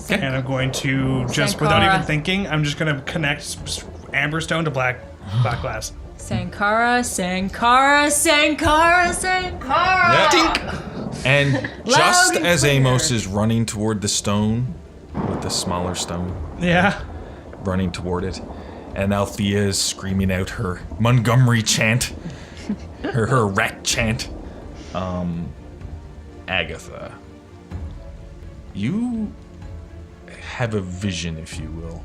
Okay. And I'm going to, just Sankara. without even thinking, I'm just going to connect amber stone to black glass. Sankara. Yeah. And just and as clear. Amos is running toward the stone, with the smaller stone, Yeah. running toward it, and Althea is screaming out her Montgomery chant, her rat chant. Agatha, you have a vision, if you will.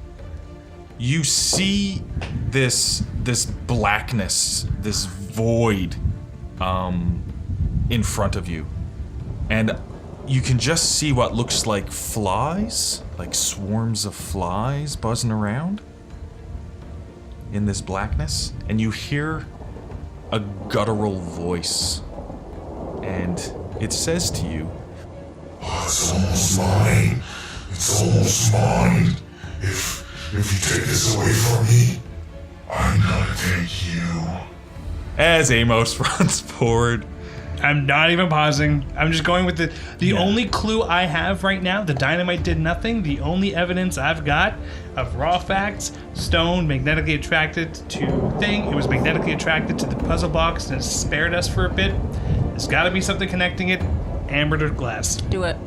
You see this blackness, this void, in front of you, and you can just see what looks like flies, like swarms of flies buzzing around in this blackness, and you hear a guttural voice, and it says to you, It's almost mine. It's almost mine. If you take this away from me, I'm gonna take you. as Amos runs forward. I'm not even pausing. I'm just going with the only clue I have right now. The dynamite did nothing. The only evidence I've got of raw facts: stone magnetically attracted to thing. It was magnetically attracted to the puzzle box and it spared us for a bit. There's got to be something connecting it. Amber to glass. Do it.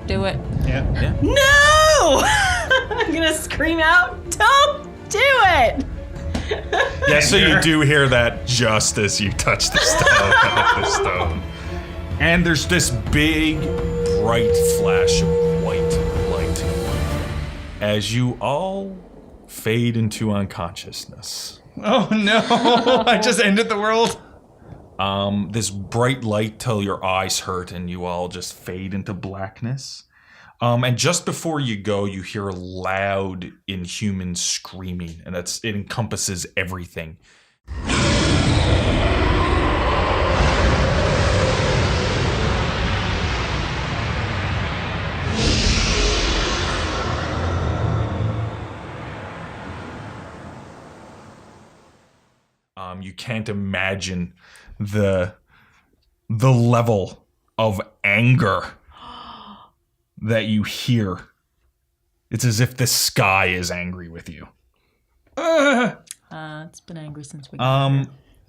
Yeah. No! I'm gonna scream out, don't do it! Yeah, so you do hear that just as you touch the stone. And there's this big, bright flash of white light as you all fade into unconsciousness. Oh no! I just ended the world. This bright light till your eyes hurt and you all just fade into blackness. And just before you go, you hear loud, inhuman screaming, and it encompasses everything. You can't imagine the level of anger that you hear. It's as if the sky is angry with you. It's been angry since we got here.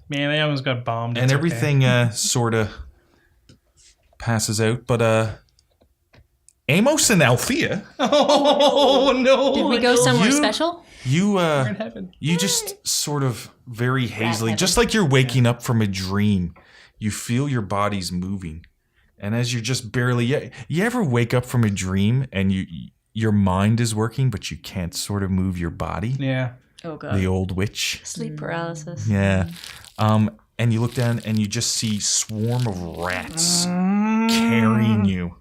Man, I almost got bombed. And It's everything sort of passes out, but Amos and Althea, Oh no! Did we go somewhere you- special? you in heaven. you just sort of very hazily, heaven. just like you're waking up from a dream, you feel your body's moving. And as you're just barely, you ever wake up from a dream and your mind is working, but you can't sort of move your body? Yeah. Oh god. The old witch. Sleep paralysis. Yeah. And you look down and you just see swarm of rats carrying you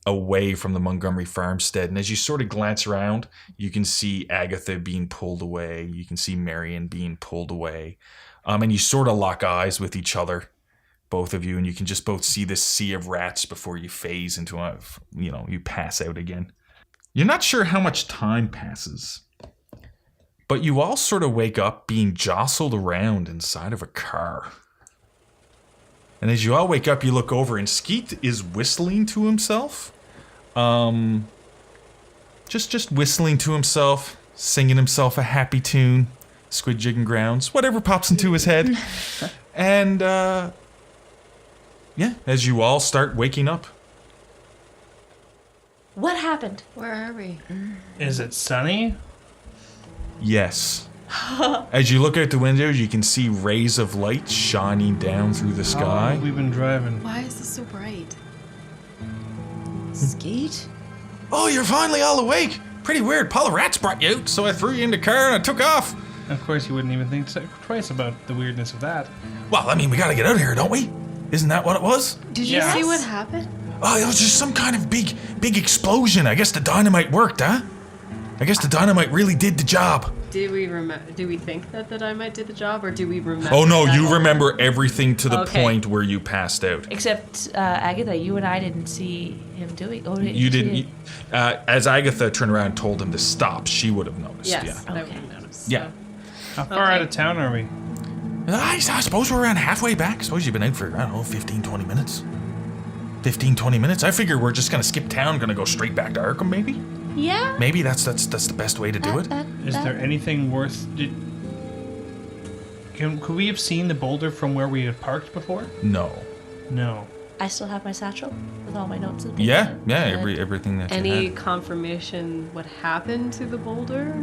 away from the Montgomery Farmstead. And as you sort of glance around, you can see Agatha being pulled away. You can see Marion being pulled away. And you sort of lock eyes with each other, both of you, and you can just both see this sea of rats before you phase into you pass out again. You're not sure how much time passes, but you all sort of wake up being jostled around inside of a car. And as you all wake up, you look over, and Skeet is whistling to himself. Just whistling to himself, singing himself a happy tune, squid jigging grounds, whatever pops into his head. And, yeah, as you all start waking up. What happened? Where are we? Is it sunny? Yes. As you look out the windows, you can see rays of light shining down through the How long sky. have we been driving? Why is this so bright? Skeet? Oh, you're finally all awake. Pretty weird. Paula Rats brought you out, so I threw you in the car and I took off. Of course, you wouldn't even think twice about the weirdness of that. Well, I mean, we gotta get out of here, don't we? Isn't that what it was? Did you Yes. see what happened? Oh, it was just some kind of big explosion. I guess the dynamite worked, huh? I guess the dynamite really did the job. Do we think that the dynamite did the job, or do we remember? Oh no, that you all- remember everything to the Okay. point where you passed out. Except Agatha, you and I didn't see him doing. Oh, You didn't. As Agatha turned around and told him to stop, she would have noticed. Yes, Yeah. I Okay. would have noticed. Yeah. How far out of town are we? I suppose we're around halfway back. Suppose you've been out for, I don't know, 15, 20 minutes. 15, 20 minutes. I figure we're just gonna skip town, gonna go straight back to Arkham, maybe? Yeah. Maybe that's the best way to do it. Is there anything worth? Could we have seen the boulder from where we had parked before? No. No. I still have my satchel with all my notes and things. Yeah, in it. yeah, Good. everything that Any you had. confirmation what happened to the boulder?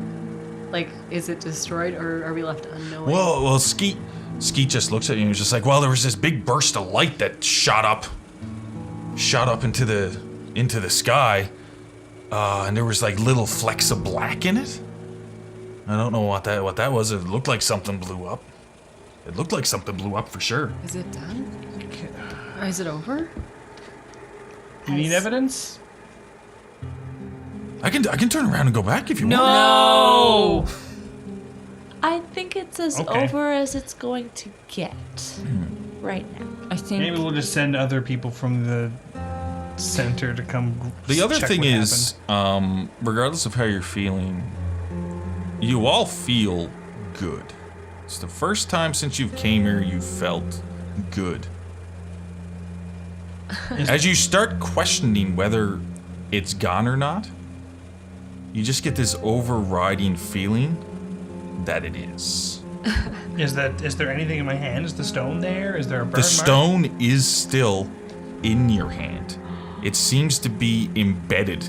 Like, is it destroyed, or are we left unknowing? Well, Skeet just looks at you and is just like, well, there was this big burst of light that shot up into the sky, and there was like little flecks of black in it. I don't know what that was. It looked like something blew up. It looked like something blew up for sure. Is it done? Or is it over? You need evidence? I can turn around and go back if you want. No. I think it's as Okay. over as it's going to get right now. I think Maybe we'll just send other people from the center to come. The other check thing what is, regardless of how you're feeling, you all feel good. It's the first time since you've came here you felt good. As you start questioning whether it's gone or not, you just get this overriding feeling that it is. happened. Is there anything in my hand? Is the stone there? Is there a burn The stone is still in your hand. It seems to be embedded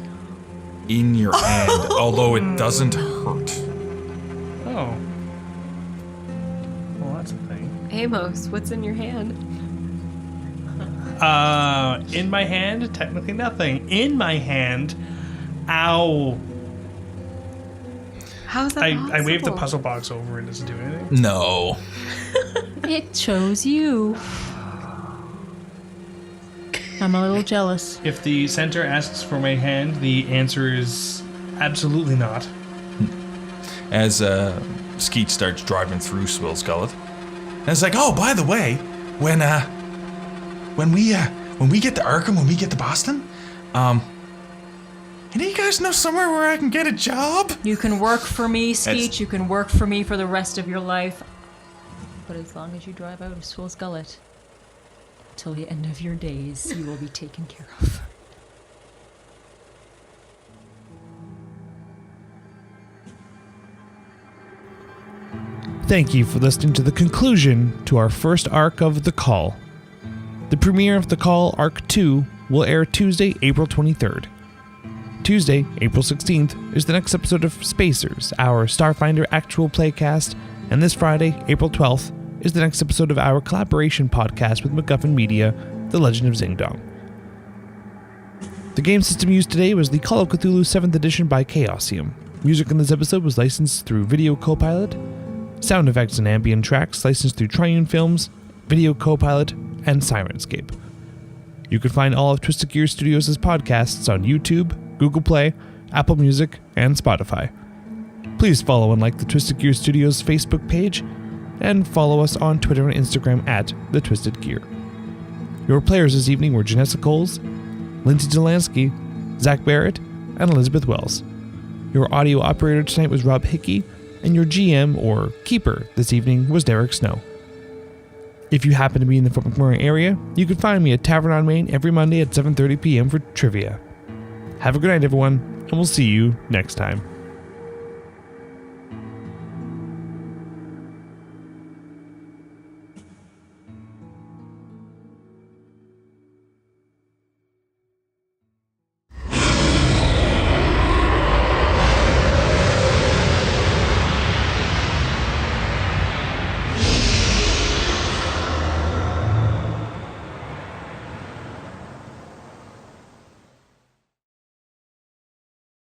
in your hand, although it doesn't hurt. Oh. Well, that's a thing. Amos, what's in your hand? In my hand, technically nothing. In my hand, ow. How's that I waved the possible? puzzle box over. It doesn't do anything. No. it chose you. I'm a little jealous. If the center asks for my hand, the answer is absolutely not. As Skeet starts driving through Swill's Gullet, and it's like, oh, by the way, when we get to Arkham, when we get to Boston, any of you guys know somewhere where I can get a job? You can work for me, Skeet. That's- You can work for me for the rest of your life. But as long as you drive out of Swill's Gullet, till the end of your days, you will be taken care of. Thank you for listening to the conclusion to our first arc of The Call. The premiere of The Call Arc 2 will air Tuesday, April 23rd. Tuesday, April 16th, is the next episode of Spacers, our Starfinder actual playcast, and this Friday, April 12th, is the next episode of our collaboration podcast with MacGuffin Media, The Legend of Xingdong. The game system used today was the Call of Cthulhu 7th edition by Chaosium. Music in this episode was licensed through Video Copilot. Sound effects and ambient tracks licensed through Triune Films, Video Copilot, and Sirenscape. You can find all of Twisted Gear Studios' podcasts on YouTube, Google Play, Apple Music, and Spotify. Please follow and like the Twisted Gear Studios Facebook page, and follow us on Twitter and Instagram at The Twisted Gear. Your players this evening were Janessa Coles, Lindsay Delansky, Zach Barrett, and Elizabeth Wells. Your audio operator tonight was Rob Hickey, and your GM, or Keeper, this evening was Derek Snow. If you happen to be in the Fort McMurray area, you can find me at Tavern on Main every Monday at 7:30 p.m. for trivia. Have a good night, everyone, and we'll see you next time.